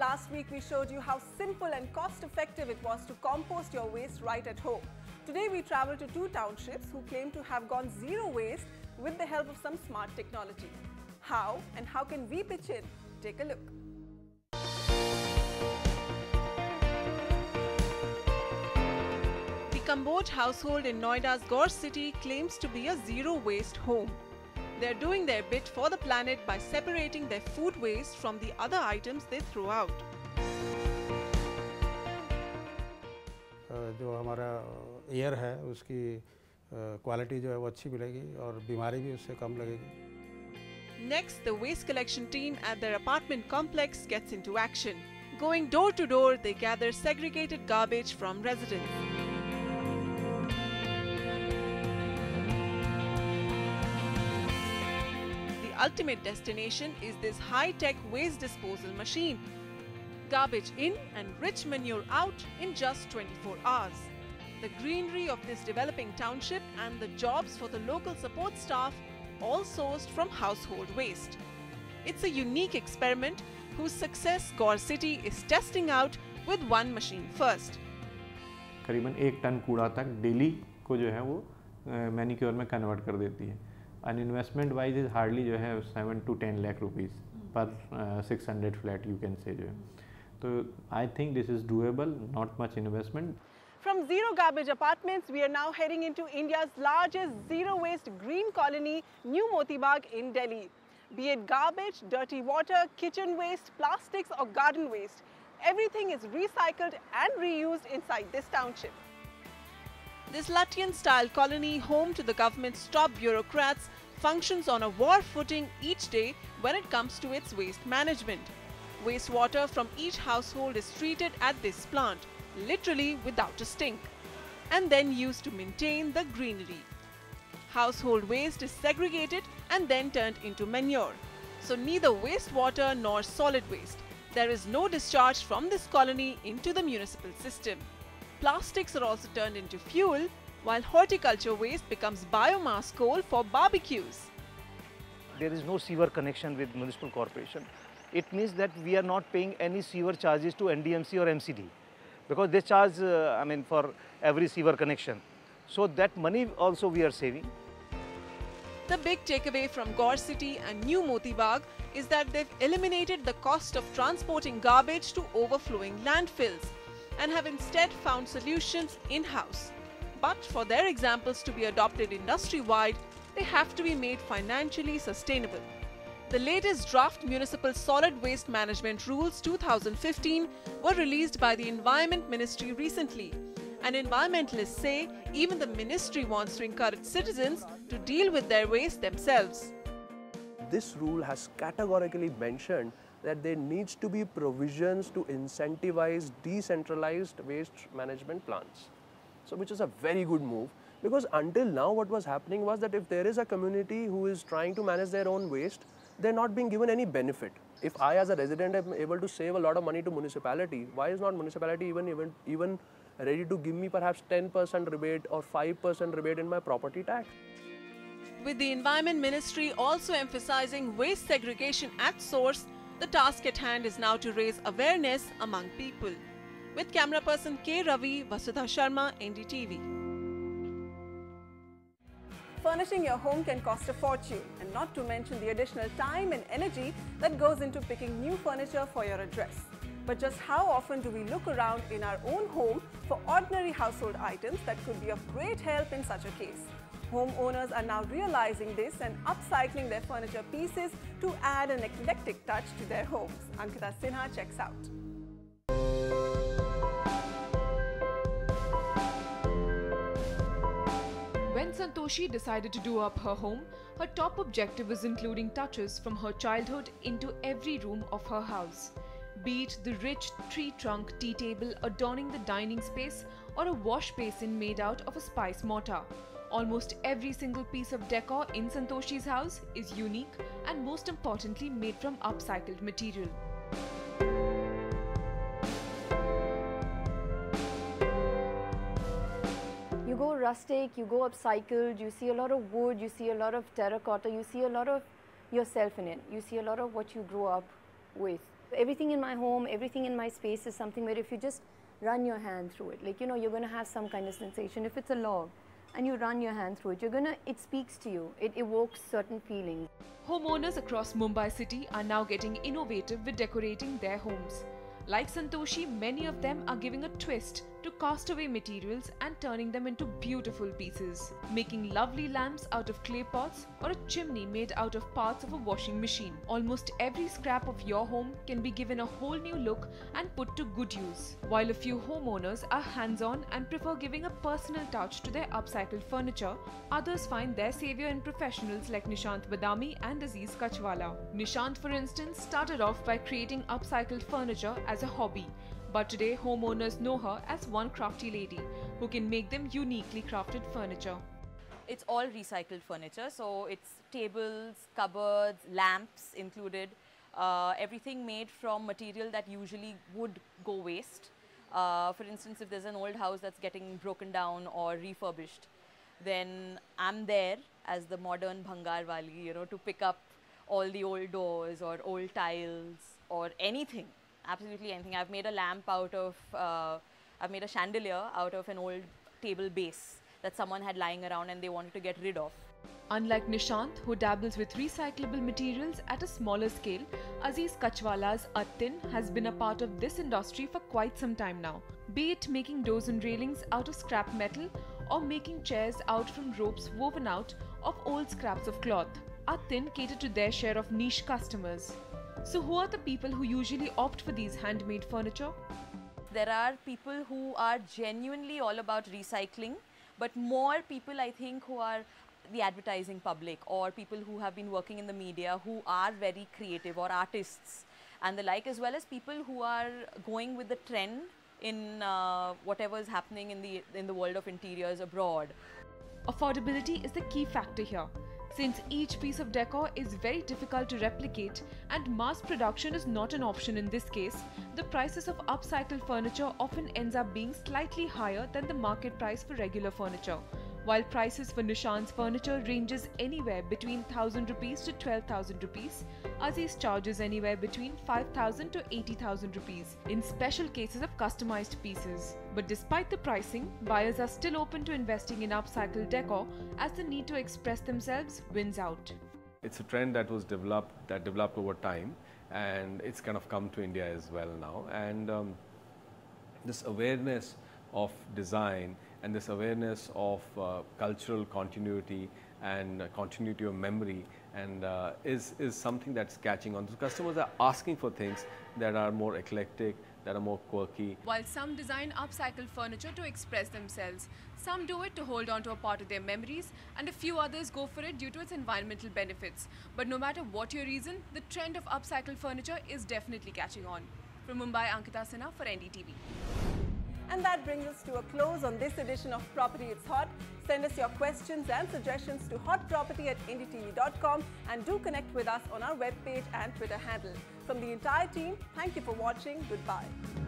last week we showed you how simple and cost-effective it was to compost your waste right at home. Today we travel to two townships who claim to have gone zero waste with the help of some smart technology. How and how can we pitch in? Take a look. The Kamboj household in Noida's GAUR city claims to be a zero-waste home. They're doing their bit for the planet by separating their food waste from the other items they throw out. जो हमारा air है उसकी quality जो है वो अच्छी मिलेगी और बीमारी भी उससे कम लगेगी. Next, the waste collection team at their apartment complex gets into action. Going door to door, they gather segregated garbage from residents. The ultimate destination is this high-tech waste disposal machine. Garbage in and rich manure out in just 24 hours. The greenery of this developing township and the jobs for the local support staff all sourced from household waste. It's a unique experiment whose success GAUR city is testing out with one machine first. करीबन 1 ton कूड़ा तक daily को जो है वो manicure में convert कर देती है. And investment wise is hardly जो है 7 to 10 lakh rupees per 600 flat you can say जो है. So I think this is doable, not much investment. From zero garbage apartments, we are now heading into India's largest zero waste green colony, New MOTI BAGH in Delhi. Be it garbage, dirty water, kitchen waste, plastics or garden waste, everything is recycled and reused inside this township. This Latvian-style colony, home to the government's top bureaucrats, functions on a war footing each day when it comes to its waste management. Wastewater from each household is treated at this plant, literally without a stink, and then used to maintain the greenery. Household waste is segregated and then turned into manure. So neither wastewater nor solid waste. There is no discharge from this colony into the municipal system. Plastics are also turned into fuel, while horticulture waste becomes biomass coal for barbecues. There is no sewer connection with municipal corporation. It means that we are not paying any sewer charges to NDMC or MCD because they charge, for every sewer connection. So that money also we are saving. The big takeaway from GAUR city and New MOTI BAGH is that they've eliminated the cost of transporting garbage to overflowing landfills and have instead found solutions in-house. But for their examples to be adopted industry-wide, they have to be made financially sustainable. The latest draft Municipal Solid Waste Management Rules 2015 were released by the Environment Ministry recently. And environmentalists say even the ministry wants to encourage citizens to deal with their waste themselves. This rule has categorically mentioned that there needs to be provisions to incentivize decentralized waste management plants. So which is a very good move, because until now what was happening was that if there is a community who is trying to manage their own waste, they're not being given any benefit. If I as a resident am able to save a lot of money to municipality, why is not municipality even ready to give me perhaps 10% rebate or 5% rebate in my property tax? With the Environment Ministry also emphasizing waste segregation at source, the task at hand is now to raise awareness among people. With camera person K. Ravi, Vasudha Sharma, NDTV. Furnishing your home can cost a fortune, and not to mention the additional time and energy that goes into picking new furniture for your address. But just how often do we look around in our own home for ordinary household items that could be of great help in such a case? Homeowners are now realizing this and upcycling their furniture pieces to add an eclectic touch to their homes. Ankita Sinha checks out. When Santoshi decided to do up her home, her top objective was including touches from her childhood into every room of her house. Be it the rich tree trunk tea table adorning the dining space or a wash basin made out of a spice mortar. Almost every single piece of decor in Santoshi's house is unique and most importantly made from upcycled material. You go rustic, you go upcycled, you see a lot of wood, you see a lot of terracotta, you see a lot of yourself in it, you see a lot of what you grew up with. Everything in my home, everything in my space is something where if you just run your hand through it, like, you know, you're going to have some kind of sensation. If it's a log and you run your hand through it, it speaks to you. It evokes certain feelings. Homeowners across Mumbai city are now getting innovative with decorating their homes. Like Santoshi, many of them are giving a twist to cast-away materials and turning them into beautiful pieces, making lovely lamps out of clay pots or a chimney made out of parts of a washing machine. Almost every scrap of your home can be given a whole new look and put to good use. While a few homeowners are hands-on and prefer giving a personal touch to their upcycled furniture, others find their savior in professionals like Nishant Badami and Aziz Kachwala. Nishant, for instance, started off by creating upcycled furniture as a hobby. But today, homeowners know her as one crafty lady who can make them uniquely crafted furniture. It's all recycled furniture, so it's tables, cupboards, lamps included, everything made from material that usually would go waste. For instance, if there's an old house that's getting broken down or refurbished, then I'm there as the modern bhangar wali, you know, to pick up all the old doors or old tiles or anything. Absolutely anything. I've made a lamp out of, I've made a chandelier out of an old table base that someone had lying around and they wanted to get rid of. Unlike Nishant, who dabbles with recyclable materials at a smaller scale, Aziz Kachwala's Attin has been a part of this industry for quite some time now. Be it making doors and railings out of scrap metal or making chairs out from ropes woven out of old scraps of cloth, Attin catered to their share of niche customers. So who are the people who usually opt for these handmade furniture? There are people who are genuinely all about recycling, but more people I think who are the advertising public or people who have been working in the media who are very creative or artists and the like, as well as people who are going with the trend in whatever is happening in the world of interiors abroad. Affordability is the key factor here. Since each piece of decor is very difficult to replicate and mass production is not an option in this case, the prices of upcycled furniture often ends up being slightly higher than the market price for regular furniture. While prices for Nishant's furniture ranges anywhere between 1,000 rupees to 12,000 rupees, Aziz charges anywhere between 5,000 to 80,000 rupees in special cases of customized pieces. But despite the pricing, buyers are still open to investing in upcycled decor as the need to express themselves wins out. It's a trend that developed over time, and it's kind of come to India as well now. And this awareness of design and this awareness of cultural continuity and continuity of memory and is something that's catching on. So customers are asking for things that are more eclectic, that are more quirky. While some design upcycled furniture to express themselves, some do it to hold on to a part of their memories, and a few others go for it due to its environmental benefits. But no matter what your reason, the trend of upcycled furniture is definitely catching on. From Mumbai, Ankita Sinha for NDTV. And that brings us to a close on this edition of Property It's Hot. Send us your questions and suggestions to hotproperty@ndtv.com and do connect with us on our webpage and Twitter handle. From the entire team, thank you for watching. Goodbye.